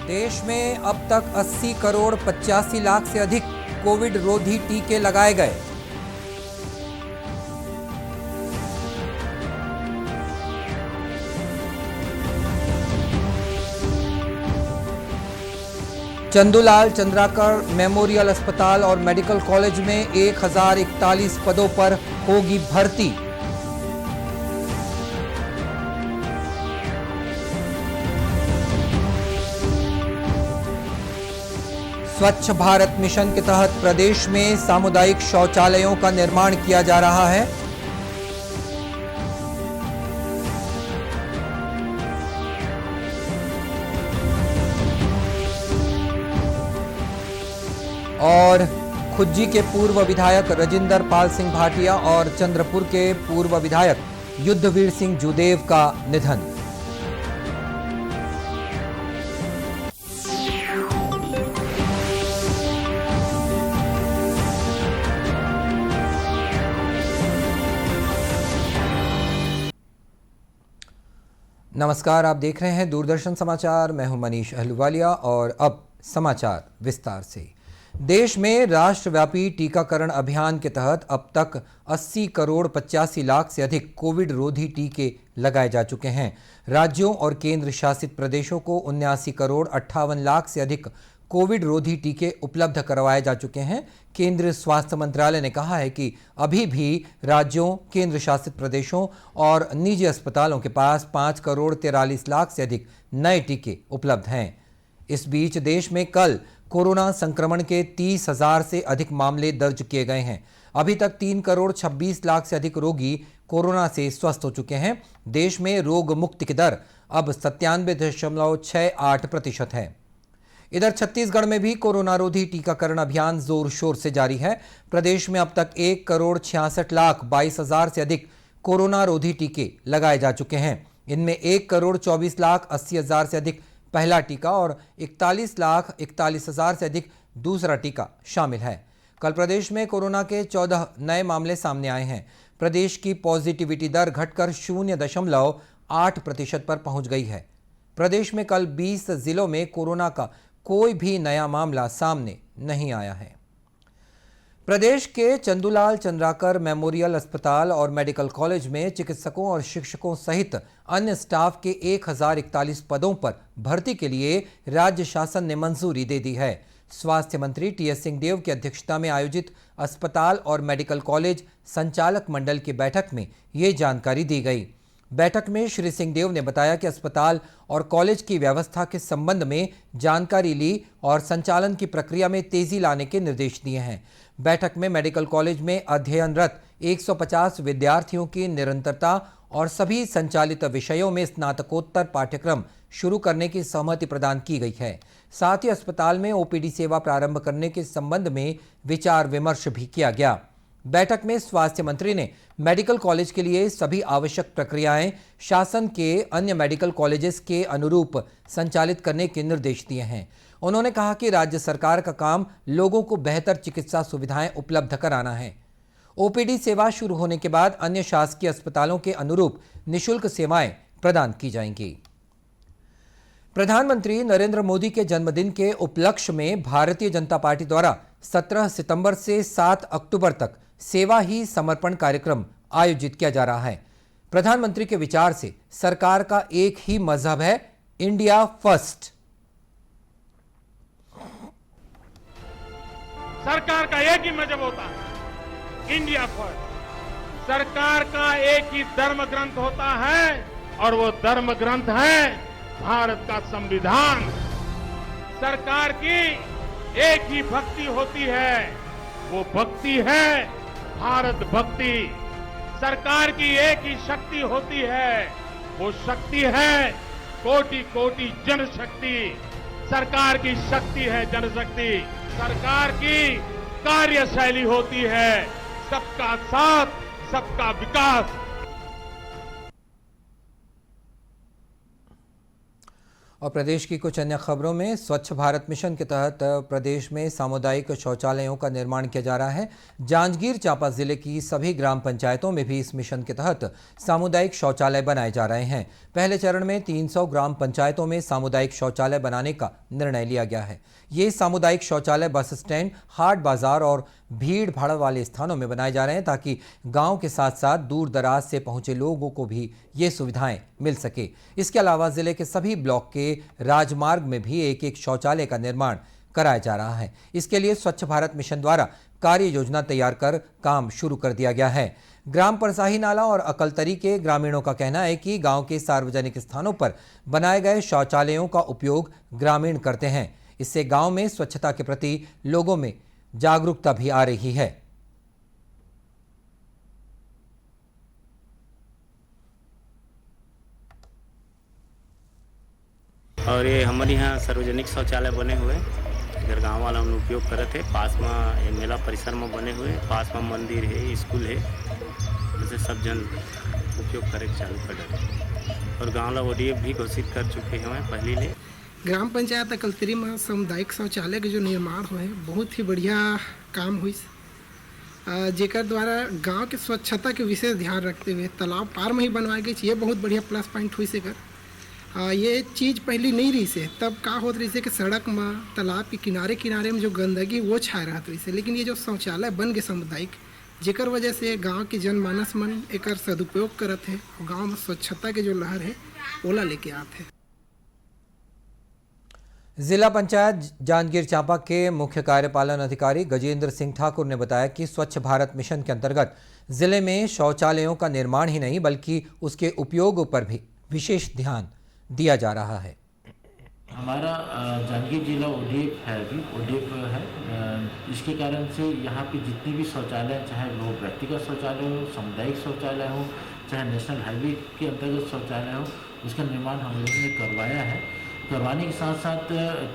देश में अब तक 80 करोड़ 85 लाख से अधिक कोविड रोधी टीके लगाए गए। चंदूलाल चंद्राकर मेमोरियल अस्पताल और मेडिकल कॉलेज में 1041 पदों पर होगी भर्ती। स्वच्छ भारत मिशन के तहत प्रदेश में सामुदायिक शौचालयों का निर्माण किया जा रहा है। और खुज्जी के पूर्व विधायक रजिंदर पाल सिंह भाटिया और चंद्रपुर के पूर्व विधायक युद्धवीर सिंह जूदेव का निधन। नमस्कार, आप देख रहे हैं दूरदर्शन समाचार। मैं हूं मनीष अहलूवालिया और अब समाचार विस्तार से। देश में राष्ट्रव्यापी टीकाकरण अभियान के तहत अब तक 80 करोड़ 85 लाख से अधिक कोविड रोधी टीके लगाए जा चुके हैं। राज्यों और केंद्र शासित प्रदेशों को 79 करोड़ 58 लाख से अधिक कोविड रोधी टीके उपलब्ध करवाए जा चुके हैं। केंद्रीय स्वास्थ्य मंत्रालय ने कहा है कि अभी भी राज्यों, केंद्र शासित प्रदेशों और निजी अस्पतालों के पास 5 करोड़ 43 लाख से अधिक नए टीके उपलब्ध हैं। इस बीच देश में कल कोरोना संक्रमण के 30,000 से अधिक मामले दर्ज किए गए हैं। अभी तक 3 करोड़ 26 लाख से अधिक रोगी कोरोना से स्वस्थ हो चुके हैं। देश में रोग मुक्ति की दर अब 97.68% है। इधर छत्तीसगढ़ में भी कोरोना रोधी टीकाकरण अभियान जोर शोर से जारी है। प्रदेश में अब तक 1 करोड़ 66 लाख 22 हजार से अधिक कोरोना रोधी टीके लगाए जा चुके हैं। इनमें 1 करोड़ 24 लाख 80 हजार से अधिक पहला टीका और 41 लाख 41 हजार से अधिक दूसरा टीका शामिल है। कल प्रदेश में कोरोना के 14 नए मामले सामने आए हैं। प्रदेश की पॉजिटिविटी दर घटकर 0.8% पर पहुंच गई है। प्रदेश में कल 20 जिलों में कोरोना का कोई भी नया मामला सामने नहीं आया है। प्रदेश के चंदूलाल चंद्राकर मेमोरियल अस्पताल और मेडिकल कॉलेज में चिकित्सकों और शिक्षकों सहित अन्य स्टाफ के 1041 पदों पर भर्ती के लिए राज्य शासन ने मंजूरी दे दी है। स्वास्थ्य मंत्री टीएस सिंहदेव की अध्यक्षता में आयोजित अस्पताल और मेडिकल कॉलेज संचालक मंडल की बैठक में ये जानकारी दी गई। बैठक में श्री सिंहदेव ने बताया कि अस्पताल और कॉलेज की व्यवस्था के संबंध में जानकारी ली और संचालन की प्रक्रिया में तेजी लाने के निर्देश दिए हैं। बैठक में मेडिकल कॉलेज में अध्ययनरत 150 विद्यार्थियों की निरंतरता और सभी संचालित विषयों में स्नातकोत्तर पाठ्यक्रम शुरू करने की सहमति प्रदान की गई है। साथ ही अस्पताल में ओपीडी सेवा प्रारंभ करने के संबंध में विचार विमर्श भी किया गया। बैठक में स्वास्थ्य मंत्री ने मेडिकल कॉलेज के लिए सभी आवश्यक प्रक्रियाएं शासन के अन्य मेडिकल कॉलेजेस के अनुरूप संचालित करने के निर्देश दिए हैं। उन्होंने कहा कि राज्य सरकार का काम लोगों को बेहतर चिकित्सा सुविधाएं उपलब्ध कराना है। ओपीडी सेवा शुरू होने के बाद अन्य शासकीय अस्पतालों के अनुरूप निःशुल्क सेवाएं प्रदान की जाएंगी। प्रधानमंत्री नरेंद्र मोदी के जन्मदिन के उपलक्ष्य में भारतीय जनता पार्टी द्वारा 17 सितंबर से 7 अक्टूबर तक सेवा ही समर्पण कार्यक्रम आयोजित किया जा रहा है। प्रधानमंत्री के विचार से सरकार का एक ही मजहब है, इंडिया फर्स्ट। सरकार का एक ही मजहब होता है, इंडिया फर्स्ट। सरकार का एक ही धर्म ग्रंथ होता है और वो धर्म ग्रंथ है भारत का संविधान। सरकार की एक ही भक्ति होती है, वो भक्ति है भारत भक्ति। सरकार की एक ही शक्ति होती है, वो शक्ति है कोटि कोटि जनशक्ति। सरकार की शक्ति है जनशक्ति। सरकार की कार्यशैली होती है सबका साथ, सबका विकास। और प्रदेश की कुछ अन्य खबरों में स्वच्छ भारत मिशन के तहत प्रदेश में सामुदायिक शौचालयों का निर्माण किया जा रहा है। जांजगीर चांपा जिले की सभी ग्राम पंचायतों में भी इस मिशन के तहत सामुदायिक शौचालय बनाए जा रहे हैं। पहले चरण में 300 ग्राम पंचायतों में सामुदायिक शौचालय बनाने का निर्णय लिया गया है। ये सामुदायिक शौचालय बस स्टैंड, हाट बाजार और भीड़ भाड़ वाले स्थानों में बनाए जा रहे हैं ताकि गांव के साथ साथ दूर दराज से पहुंचे लोगों को भी ये सुविधाएं मिल सके। इसके अलावा जिले के सभी ब्लॉक के राजमार्ग में भी एक एक शौचालय का निर्माण कराया जा रहा है। इसके लिए स्वच्छ भारत मिशन द्वारा कार्य योजना तैयार कर काम शुरू कर दिया गया है। ग्राम परसाही नाला और अकलतरी के ग्रामीणों का कहना है कि गांव के सार्वजनिक स्थानों पर बनाए गए शौचालयों का उपयोग ग्रामीण करते हैं। इससे गांव में स्वच्छता के प्रति लोगों में जागरूकता भी आ रही है। और ये हमारे यहाँ सार्वजनिक शौचालय बने हुए इधर गांव वाला हम उपयोग करे थे। पास में ये मेला परिसर में बने हुए, पास में मंदिर है, स्कूल है, जैसे सब जन उपयोग करे चालू कर रहे। और गाँव वाला ODF भी घोषित कर चुके हैं पहले ले। ग्राम पंचायत अकलतरी में सामुदायिक शौचालय के जो निर्माण हुए बहुत ही बढ़िया काम हुई, जेकर द्वारा गांव के स्वच्छता के विशेष ध्यान रखते हुए तालाब पार में ही बनवाई गई। ये बहुत बढ़िया प्लस पॉइंट हुई से कर ये चीज़ पहले नहीं रही से, तब का होत रही से कि सड़क में तालाब के किनारे किनारे में जो गंदगी वो छाए रहत रही से। लेकिन ये जो शौचालय बन गए सामुदायिक, जेकर वजह से गांव के जनमानस मन एक सदुपयोग करत है, गांव में स्वच्छता के जो लहर है ओला लेके आते हैं। जिला पंचायत जांजगीर चांपा के मुख्य कार्यपालन अधिकारी गजेंद्र सिंह ठाकुर ने बताया कि स्वच्छ भारत मिशन के अंतर्गत जिले में शौचालयों का निर्माण ही नहीं बल्कि उसके उपयोग पर भी विशेष ध्यान दिया जा रहा है। हमारा जांजगीर जिला ODF है, अभी ODF है। इसके कारण से यहाँ पे जितनी भी शौचालय, चाहे वो व्यक्तिगत शौचालय हो, सामुदायिक शौचालय हो, चाहे नेशनल हाईवे के अंतर्गत शौचालय हो, उसका निर्माण हम लोगों ने करवाया है। करवाने के साथ साथ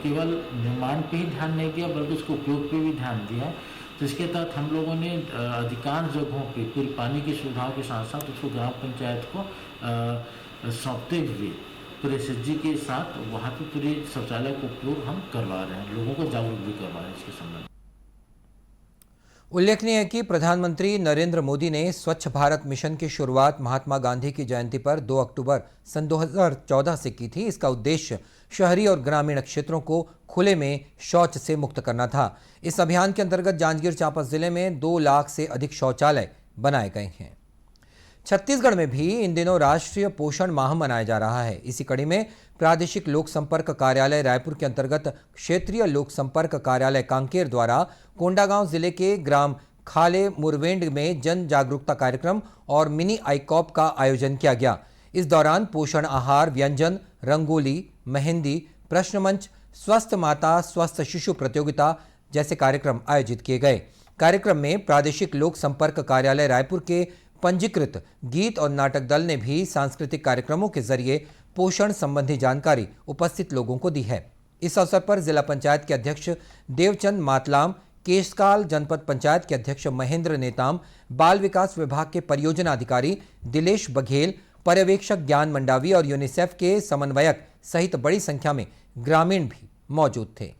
केवल निर्माण पे ही ध्यान नहीं दिया बल्कि उसके उपयोग पे भी ध्यान दिया। तो इसके तहत हम लोगों ने अधिकांश जगहों पे पूरी पानी की सुविधाओं के साथ साथ उसको ग्राम पंचायत को सौंपते हुए पूरे SHG के साथ वहाँ पे पूरे शौचालय का उपयोग हम करवा रहे हैं, लोगों को जागरूक भी करवा रहे हैं इसके संबंध में। उल्लेखनीय है कि प्रधानमंत्री नरेंद्र मोदी ने स्वच्छ भारत मिशन की शुरुआत महात्मा गांधी की जयंती पर 2 अक्टूबर सन 2014 से की थी। इसका उद्देश्य शहरी और ग्रामीण क्षेत्रों को खुले में शौच से मुक्त करना था। इस अभियान के अंतर्गत जांजगीर चांपा जिले में 2 लाख से अधिक शौचालय बनाए गए हैं। छत्तीसगढ़ में भी इन दिनों राष्ट्रीय पोषण माह मनाया जा रहा है। इसी कड़ी में प्रादेशिक लोक संपर्क कार्यालय रायपुर के अंतर्गत क्षेत्रीय लोक संपर्क कार्यालय कांकेर द्वारा कोंडागांव जिले के ग्राम खाले मुरवेंड में जन जागरूकता कार्यक्रम और मिनी आईकॉप का आयोजन किया गया। इस दौरान पोषण आहार, व्यंजन, रंगोली, मेहंदी, प्रश्न मंच, स्वस्थ माता स्वस्थ शिशु प्रतियोगिता जैसे कार्यक्रम आयोजित किए गए। कार्यक्रम में प्रादेशिक लोक संपर्क कार्यालय रायपुर के पंजीकृत गीत और नाटक दल ने भी सांस्कृतिक कार्यक्रमों के जरिए पोषण संबंधी जानकारी उपस्थित लोगों को दी है। इस अवसर पर जिला पंचायत के अध्यक्ष देवचंद मातलाम, केशकाल जनपद पंचायत के अध्यक्ष महेंद्र नेताम, बाल विकास विभाग के परियोजना अधिकारी दिलेश बघेल, पर्यवेक्षक ज्ञान मंडावी और यूनिसेफ के समन्वयक सहित बड़ी संख्या में ग्रामीण भी मौजूद थे।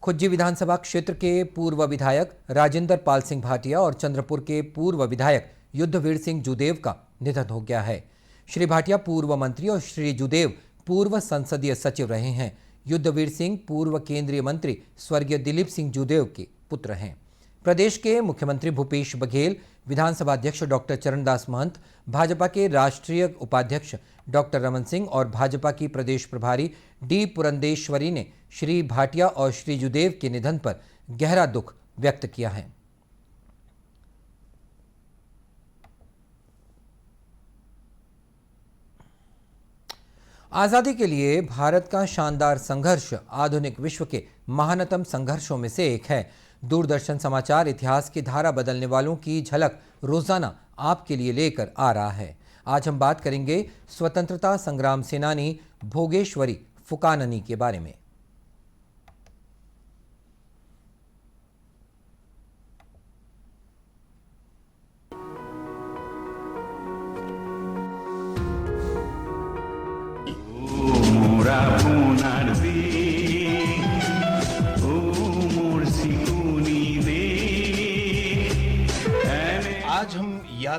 खुज्जी विधानसभा क्षेत्र के पूर्व विधायक राजेंद्र पाल सिंह भाटिया और चंद्रपुर के पूर्व विधायक युद्धवीर सिंह जुदेव का निधन हो गया है। श्री भाटिया पूर्व मंत्री और श्री जुदेव पूर्व संसदीय सचिव रहे हैं। युद्धवीर सिंह पूर्व केंद्रीय मंत्री स्वर्गीय दिलीप सिंह जुदेव के पुत्र हैं। प्रदेश के मुख्यमंत्री भूपेश बघेल, विधानसभा अध्यक्ष डॉक्टर चरणदास महंत, भाजपा के राष्ट्रीय उपाध्यक्ष डॉक्टर रमन सिंह और भाजपा की प्रदेश प्रभारी डी पुरंदेश्वरी ने श्री भाटिया और श्री जुदेव के निधन पर गहरा दुख व्यक्त किया है। आजादी के लिए भारत का शानदार संघर्ष आधुनिक विश्व के महानतम संघर्षों में से एक है। दूरदर्शन समाचार इतिहास की धारा बदलने वालों की झलक रोजाना आपके लिए लेकर आ रहा है। आज हम बात करेंगे स्वतंत्रता संग्राम सेनानी भोगेश्वरी फुकाननी के बारे में।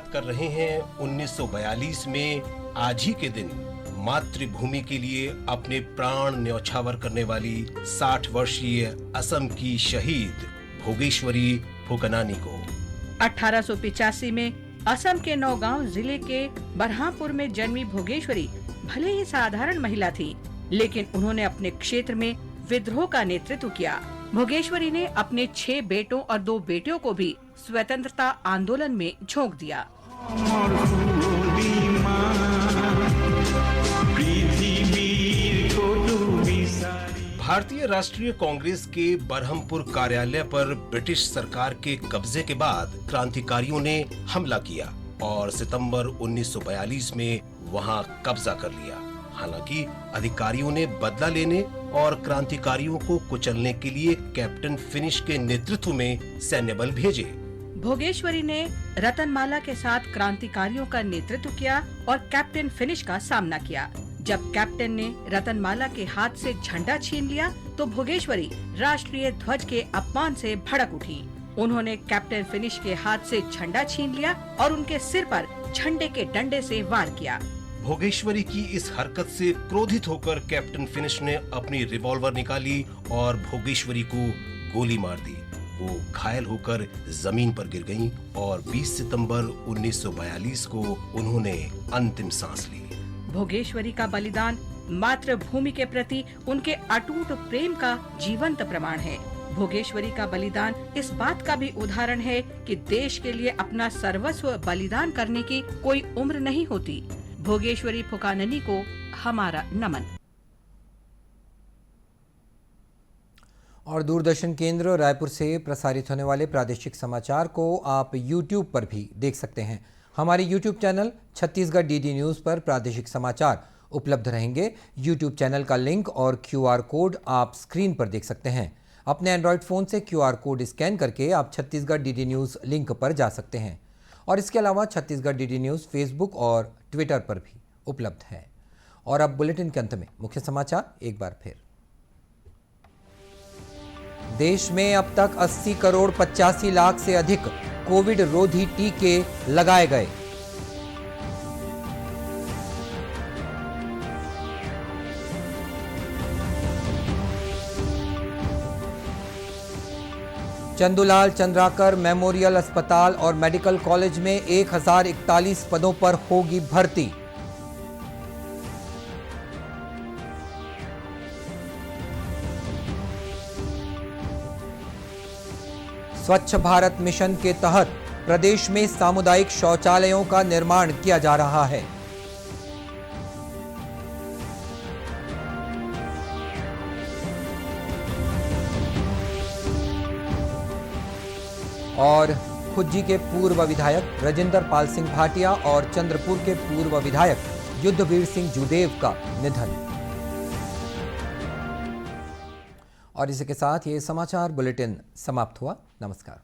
बात कर रहे हैं 1942 में आज ही के दिन मातृभूमि के लिए अपने प्राण न्यौछावर करने वाली 60 वर्षीय असम की शहीद भोगेश्वरी फुकनानी को। 1885 में असम के नौगांव जिले के बरहापुर में जन्मी भोगेश्वरी भले ही साधारण महिला थी, लेकिन उन्होंने अपने क्षेत्र में विद्रोह का नेतृत्व किया। भोगेश्वरी ने अपने 6 बेटों और 2 बेटियों को भी स्वतंत्रता आंदोलन में झोंक दिया। भारतीय राष्ट्रीय कांग्रेस के बरहमपुर कार्यालय पर ब्रिटिश सरकार के कब्जे के बाद क्रांतिकारियों ने हमला किया और सितंबर 1942 में वहां कब्जा कर लिया। हालांकि अधिकारियों ने बदला लेने और क्रांतिकारियों को कुचलने के लिए कैप्टन फिनिश के नेतृत्व में सैन्य बल भेजे। भोगेश्वरी ने रतनमाला के साथ क्रांतिकारियों का नेतृत्व किया और कैप्टन फिनिश का सामना किया। जब कैप्टन ने रतनमाला के हाथ से झंडा छीन लिया तो भोगेश्वरी राष्ट्रीय ध्वज के अपमान से भड़क उठी। उन्होंने कैप्टन फिनिश के हाथ से झंडा छीन लिया और उनके सिर पर झंडे के डंडे से वार किया। भोगेश्वरी की इस हरकत से क्रोधित होकर कैप्टन फिनिश ने अपनी रिवॉल्वर निकाली और भोगेश्वरी को गोली मार दी। वो घायल होकर जमीन पर गिर गईं और 20 सितंबर 1942 को उन्होंने अंतिम सांस ली। भोगेश्वरी का बलिदान मातृभूमि के प्रति उनके अटूट प्रेम का जीवंत प्रमाण है। भोगेश्वरी का बलिदान इस बात का भी उदाहरण है कि देश के लिए अपना सर्वस्व बलिदान करने की कोई उम्र नहीं होती। भोगेश्वरी फुकाननी को हमारा नमन। और दूरदर्शन केंद्र रायपुर से प्रसारित होने वाले प्रादेशिक समाचार को आप YouTube पर भी देख सकते हैं। हमारे YouTube channel Chhattisgarh DD news पर प्रादेशिक समाचार उपलब्ध रहेंगे। YouTube चैनल का लिंक और QR कोड आप स्क्रीन पर देख सकते हैं। अपने एंड्रॉयड फ़ोन से QR कोड स्कैन करके आप छत्तीसगढ़ DD न्यूज़ लिंक पर जा सकते हैं। और इसके अलावा छत्तीसगढ़ DD न्यूज़ फेसबुक और ट्विटर पर भी उपलब्ध है। और अब बुलेटिन के अंत में मुख्य समाचार एक बार फिर। देश में अब तक 80 करोड़ 85 लाख से अधिक कोविड रोधी टीके लगाए गए। चंदूलाल चंद्राकर मेमोरियल अस्पताल और मेडिकल कॉलेज में 1041 पदों पर होगी भर्ती। स्वच्छ भारत मिशन के तहत प्रदेश में सामुदायिक शौचालयों का निर्माण किया जा रहा है। और खुज्जी के पूर्व विधायक राजेंद्र पाल सिंह भाटिया और चंद्रपुर के पूर्व विधायक युद्धवीर सिंह जूदेव का निधन। और इसी के साथ ये समाचार बुलेटिन समाप्त हुआ। नमस्कार।